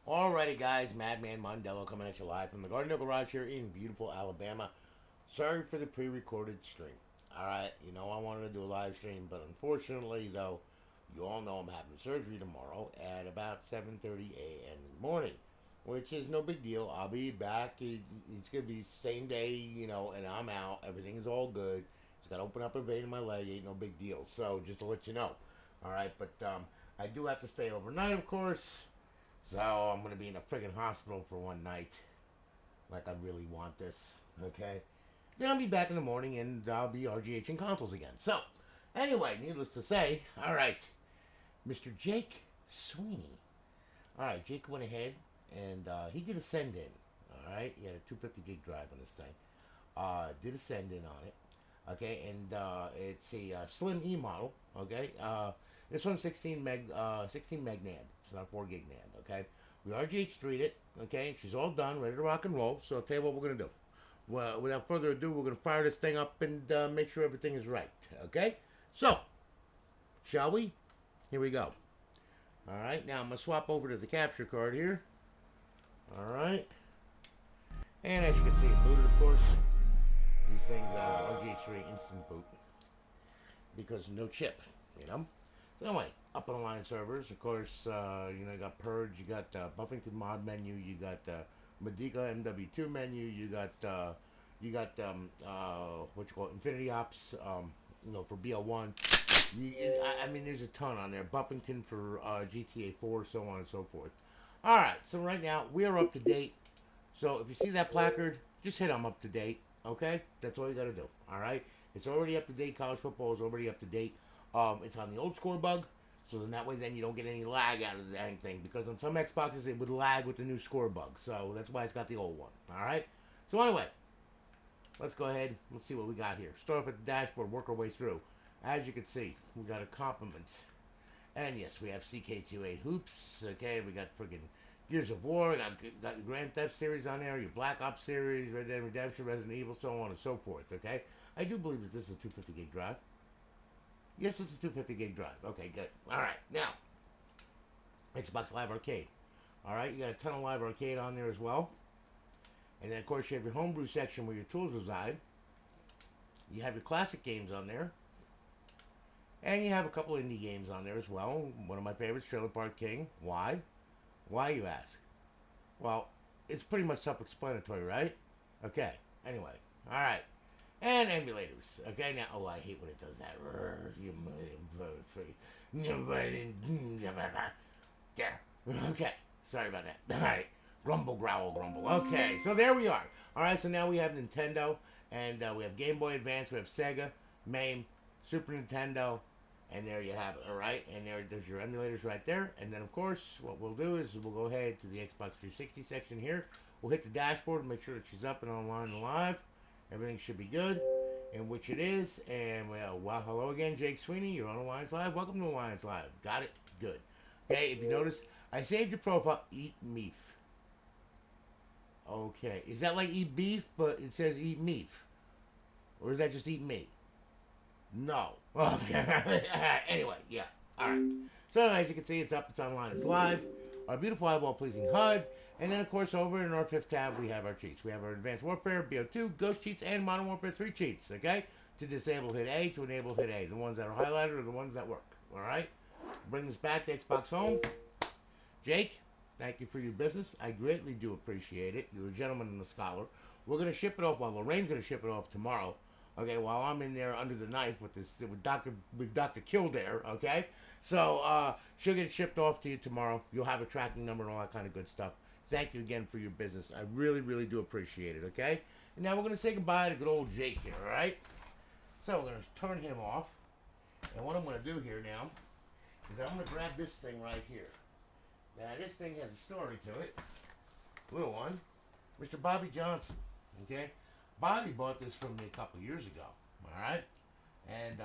Alrighty, guys, Madman Mondello coming at you live from the Garden Hill Garage here in beautiful Alabama. Sorry for the pre-recorded stream. Alright, I wanted to do a live stream, but unfortunately, though, you all know I'm having surgery tomorrow at about 7:30 a.m. in the morning, which is no big deal. I'll be back. It's going to be same day, and I'm out. Everything is all good. Just got to open up a vein in my leg. Ain't no big deal. So, just to let you know. Alright, but I do have to stay overnight, of course. So I'm gonna be in a friggin' hospital for one night. Like I really want this. Okay. Then I'll be back in the morning and I'll be RGHing consoles again. So, anyway, needless to say, alright. Mr. Jake Sweeney. Alright, Jake went ahead and he did a send in. Alright. He had a 250 gig drive on this thing. Did a send in on it. Okay, and it's a Slim E model. Okay. This one's 16 meg NAND. It's not 4 gig NAND. Okay, we RGH3'd it. Okay, she's all done, ready to rock and roll. So I'll tell you what we're gonna do. Well, without further ado, we're gonna fire this thing up and make sure everything is right. Okay, so shall we? Here we go. All right, now I'm gonna swap over to the capture card here. All right, and as you can see, it booted, of course. These things RGH3 instant boot because no chip, So anyway, up on line servers, of course, you got Purge, you got Buffington mod menu, you got Medica MW2 menu, you got what you call it, Infinity Ops, for BL1. I mean, there's a ton on there. Buffington for GTA 4, so on and so forth. All right, so right now we are up to date. So if you see that placard, just hit I'm up to date. Okay, that's all you got to do. All right, it's already up to date. College football is already up to date. It's on the old score bug, so then that way then you don't get any lag out of the dang thing, because on some Xboxes it would lag with the new score bug, so that's why it's got the old one. Alright, so anyway, let's go ahead, let's see what we got here. Start off at the dashboard, work our way through. As you can see, we got a compliment, and yes, we have CK28 Hoops. Okay, we got friggin' Gears of War, got your Grand Theft series on there, your Black Ops series, Red Dead Redemption, Resident Evil, so on and so forth. Okay, I do believe that this is a 250 gig drive. Yes, it's a 250 gig drive. Okay, good. All right, now, Xbox Live Arcade. All right, you got a ton of Live Arcade on there as well. And then, of course, you have your homebrew section where your tools reside. You have your classic games on there. And you have a couple indie games on there as well. One of my favorites, Trailer Park King. Why? Why, you ask? Well, it's pretty much self-explanatory, right? Okay, anyway. All right. And emulators. Okay, now, oh, I hate when it does that. Okay, sorry about that. All right, grumble, growl, grumble. Okay, so there we are. All right, so now we have Nintendo, and we have Game Boy Advance, we have Sega, MAME, Super Nintendo, and there you have it. All right, and there's your emulators right there. And then, of course, what we'll do is we'll go ahead to the Xbox 360 section here. We'll hit the dashboard, make sure that she's up and online and live. Everything should be good, in which it is. And well, hello again, Jake Sweeney. You're on Alliance Live. Welcome to Alliance Live. Got it? Good. Okay, if you notice, I saved your profile. Eat meat. Okay, is that like eat beef, but it says eat meat, or is that just eat meat? No. Okay. Anyway, yeah. All right. So as you can see, it's up. It's online. It's live. Our beautiful eyeball pleasing HUD. And then, of course, over in our fifth tab, we have our cheats. We have our Advanced Warfare, BO2, Ghost cheats, and Modern Warfare 3 cheats, okay? To disable, hit A. To enable, hit A. The ones that are highlighted are the ones that work, all right? Bring this back to Xbox Home. Jake, thank you for your business. I greatly do appreciate it. You're a gentleman and a scholar. We're going to ship it off. Well, Lorraine's going to ship it off tomorrow, okay, while I'm in there under the knife with Dr. Kildare, okay? So she'll get it shipped off to you tomorrow. You'll have a tracking number and all that kind of good stuff. Thank you again for your business. I really, really do appreciate it, okay? And now we're going to say goodbye to good old Jake here, all right? So we're going to turn him off. And what I'm going to do here now is I'm going to grab this thing right here. Now, this thing has a story to it. Little one. Mr. Bobby Johnson, okay? Bobby bought this from me a couple years ago, all right? And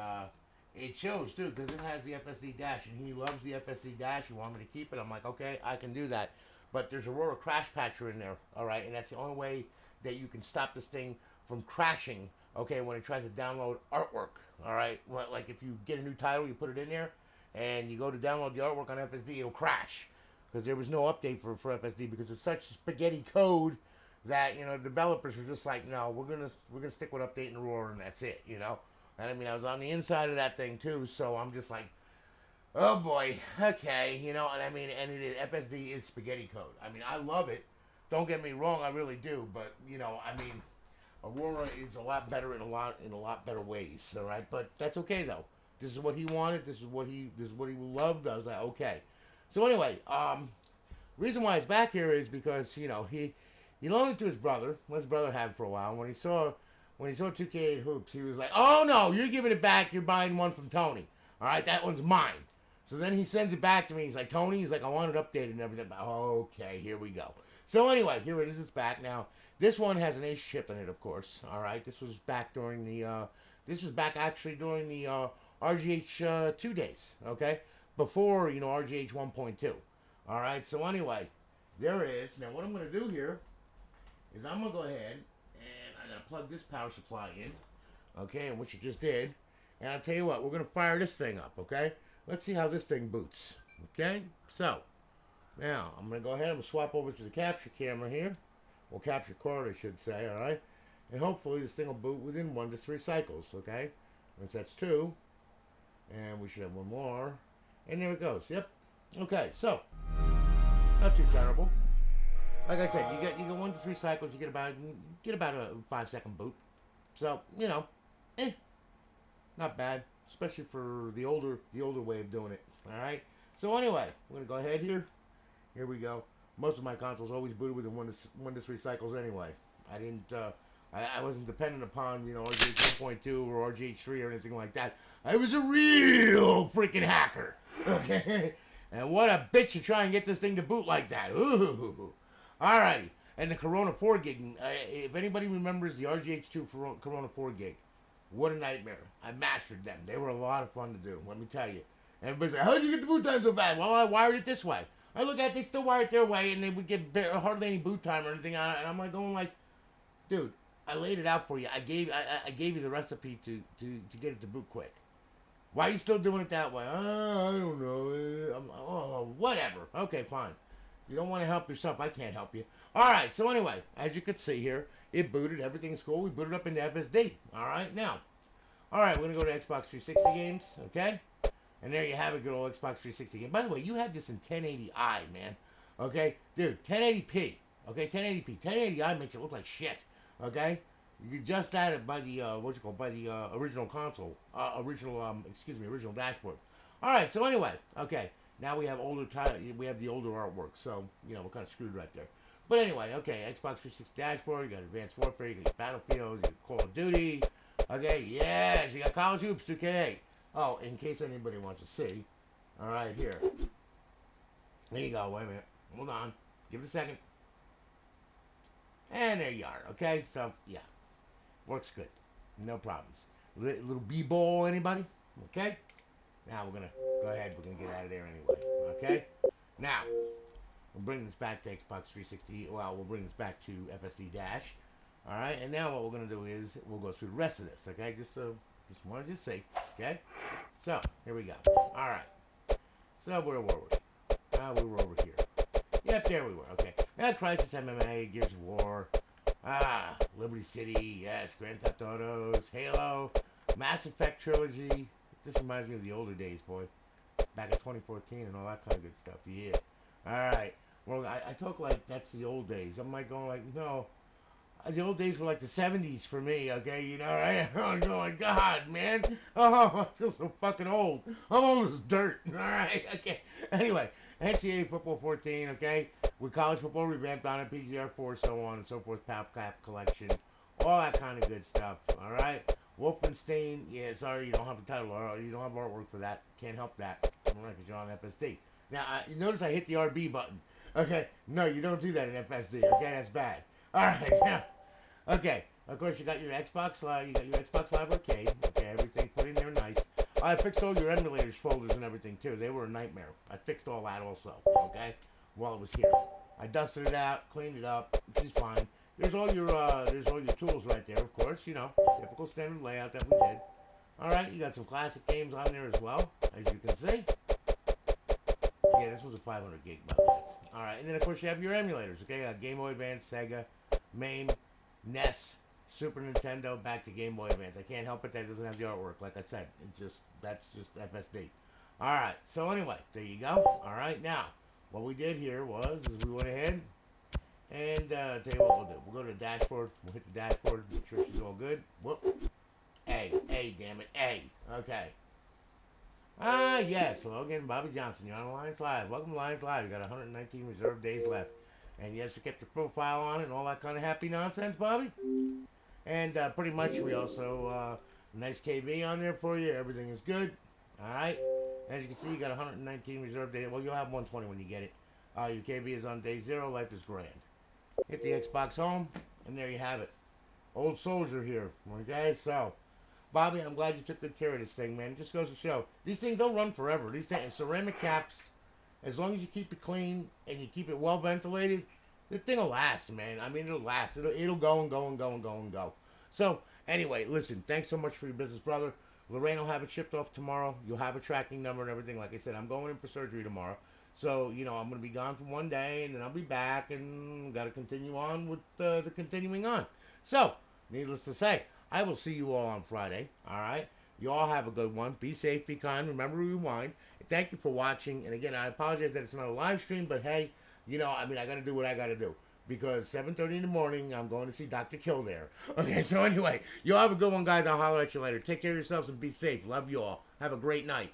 it shows, too, because it has the FSD dash, and he loves the FSD dash. You want me to keep it? I'm like, okay, I can do that. But there's a Aurora Crash Patcher in there, all right? And that's the only way that you can stop this thing from crashing, okay, when it tries to download artwork, all right? Well, like if you get a new title, you put it in there, and you go to download the artwork on FSD, it'll crash. because there was no update for FSD because it's such spaghetti code that developers were just like, no, we're gonna stick with updating the ROAR and that's it, And I mean, I was on the inside of that thing too, so I'm just like, oh boy, okay, and I mean, and it is FSD is spaghetti code. I mean, I love it. Don't get me wrong, I really do, but I mean, Aurora is a lot better in a lot better ways. All right, but that's okay though. This is what he wanted. This is what he loved. I was like, okay. So anyway, reason why he's back here is because he loaned it to his brother. Let his brother have it for a while. When he saw 2K8 hoops, he was like, oh no, you're giving it back. You're buying one from Tony. All right, that one's mine. So then he sends it back to me. He's like, Tony, he's like, I want it updated and everything. Okay, here we go. So anyway, here it is. It's back now. This one has an Ace chip in it, of course. All right, this was back during the. This was back actually during the RGH 2 days. Okay, before RGH 1.2. All right. So anyway, there it is. Now what I'm going to do here is I'm going to go ahead and I'm going to plug this power supply in. Okay, and which you just did. And I'll tell you what, we're going to fire this thing up. Okay, let's see how this thing boots. Okay, so now I'm going to go ahead and swap over to the capture camera here. Well, capture card, I should say, all right? And hopefully this thing will boot within 1 to 3 cycles, okay? Once that's 2, and we should have 1 more. And there it goes, yep. Okay, so, not too terrible. Like I said, you get 1 to 3 cycles, you get about a 5-second boot. So, not bad, especially for the older way of doing it, all right? So anyway, we're going to go ahead here. Here we go. Most of my consoles always booted within 1 to 3 cycles anyway. I didn't. I wasn't dependent upon RGH 1.2 or RGH 3 or anything like that. I was a real freaking hacker. Okay, and what a bitch to try and get this thing to boot like that. Ooh. Alrighty, and the Corona 4 gig. If anybody remembers the RGH 2 Corona 4 gig, what a nightmare. I mastered them. They were a lot of fun to do. Let me tell you. Everybody's like, how did you get the boot time so bad? Well, I wired it this way. I look at it, they still wire it their way, and they would get hardly any boot time or anything on it. And I'm like going like, dude, I laid it out for you. I gave you the recipe to get it to boot quick. Why are you still doing it that way? I don't know. Whatever. Okay, fine. You don't want to help yourself. I can't help you. All right. So anyway, as you can see here, it booted. Everything's cool. We booted up into FSD. All right. Now, all right, we're gonna go to Xbox 360 games. Okay. And there you have a good old Xbox 360 game. By the way, you had this in 1080i, man. Okay? Dude, 1080p. Okay, 1080p. 1080i makes it look like shit. Okay? You adjust that by the, by the original console. Original dashboard. Alright, so anyway. Okay. Now we have we have the older artwork. So, we're kind of screwed right there. But anyway, okay. Xbox 360 dashboard. You got Advanced Warfare. You got Battlefield. You got Call of Duty. Okay, yes. You got College Hoops 2K8. Oh, in case anybody wants to see. All right, here. There you go. Wait a minute. Hold on. Give it a second. And there you are. Okay, so, yeah. Works good. No problems. Little B-ball, anybody? Okay? Now we're going to go ahead. We're going to get out of there anyway. Okay? Now, we'll bring this back to Xbox 360. Well, we'll bring this back to FSD Dash. All right? And now what we're going to do is we'll go through the rest of this. Okay? Just wanted to see. Okay? So, here we go. Alright. So, where were we? We were over here. Yep, there we were. Okay. Crisis MMA, Gears of War. Liberty City. Yes. Grand Theft Autos. Halo. Mass Effect Trilogy. This reminds me of the older days, boy. Back in 2014 and all that kind of good stuff. Yeah. Alright. Well, I talk like that's the old days. I'm like going like, no. The old days were like the 70s for me, okay? Right? I'm going, God, man. Oh, I feel so fucking old. I'm old as dirt, all right? Okay. Anyway, Ncaa Football 14, okay? With college football revamped on it, PGR 4, so on and so forth, Pap Cap collection, all that kind of good stuff, all right? Wolfenstein, yeah, sorry, you don't have a title, or you don't have artwork for that. Can't help that, all right, because you're on FSD. Now, you notice I hit the RB button, okay? No, you don't do that in FSD, okay? That's bad. All right, now. Okay, of course you got your Xbox Live, Arcade. Okay, everything put in there nice. I fixed all your Emulators folders and everything too. They were a nightmare. I fixed all that also. Okay, while it was here, I dusted it out, cleaned it up, which is fine. There's all your tools right there, of course. Typical standard layout that we did. All right, you got some classic games on there as well, as you can see. Yeah, this was a 500 gig, by the way. All right, and then of course you have your emulators. Okay, Game Boy Advance, Sega, MAME, NES, Super Nintendo, back to Game Boy Advance. I can't help it that it doesn't have the artwork. Like I said, that's just FSD. All right. So anyway, there you go. All right. Now, what we did here is we went ahead and tell you what we'll do. We'll go to the dashboard. We'll hit the dashboard. Make sure she's all good. Whoop. A, damn it, A. Okay. Yes. Hello again, Bobby Johnson. You're on Alliance Live. Welcome to Alliance Live. You got 119 reserved days left. And yes, we kept your profile on it and all that kind of happy nonsense, Bobby. And pretty much we also, nice KB on there for you. Everything is good. All right. As you can see, you got 119 reserved days. Well, you'll have 120 when you get it. Your KB is on day 0. Life is grand. Hit the Xbox home, and there you have it. Old soldier here. Okay, so Bobby, I'm glad you took good care of this thing, man. It just goes to show. These things don't run forever. These things, ceramic caps, as long as you keep it clean and you keep it well ventilated, the thing will last, man. I mean, it'll last. It'll go and go and go and go and go. So, anyway, listen, thanks so much for your business, brother. Lorraine will have it shipped off tomorrow. You'll have a tracking number and everything. Like I said, I'm going in for surgery tomorrow. So, I'm going to be gone for one day, and then I'll be back, and got to continue on with the continuing on. So, needless to say, I will see you all on Friday. All right. You all have a good one. Be safe, be kind. Remember to rewind. Thank you for watching. And again, I apologize that it's not a live stream, but hey, I got to do what I got to do. Because 7:30 in the morning, I'm going to see Dr. Kildare. Okay, so anyway, you all have a good one, guys. I'll holler at you later. Take care of yourselves and be safe. Love you all. Have a great night.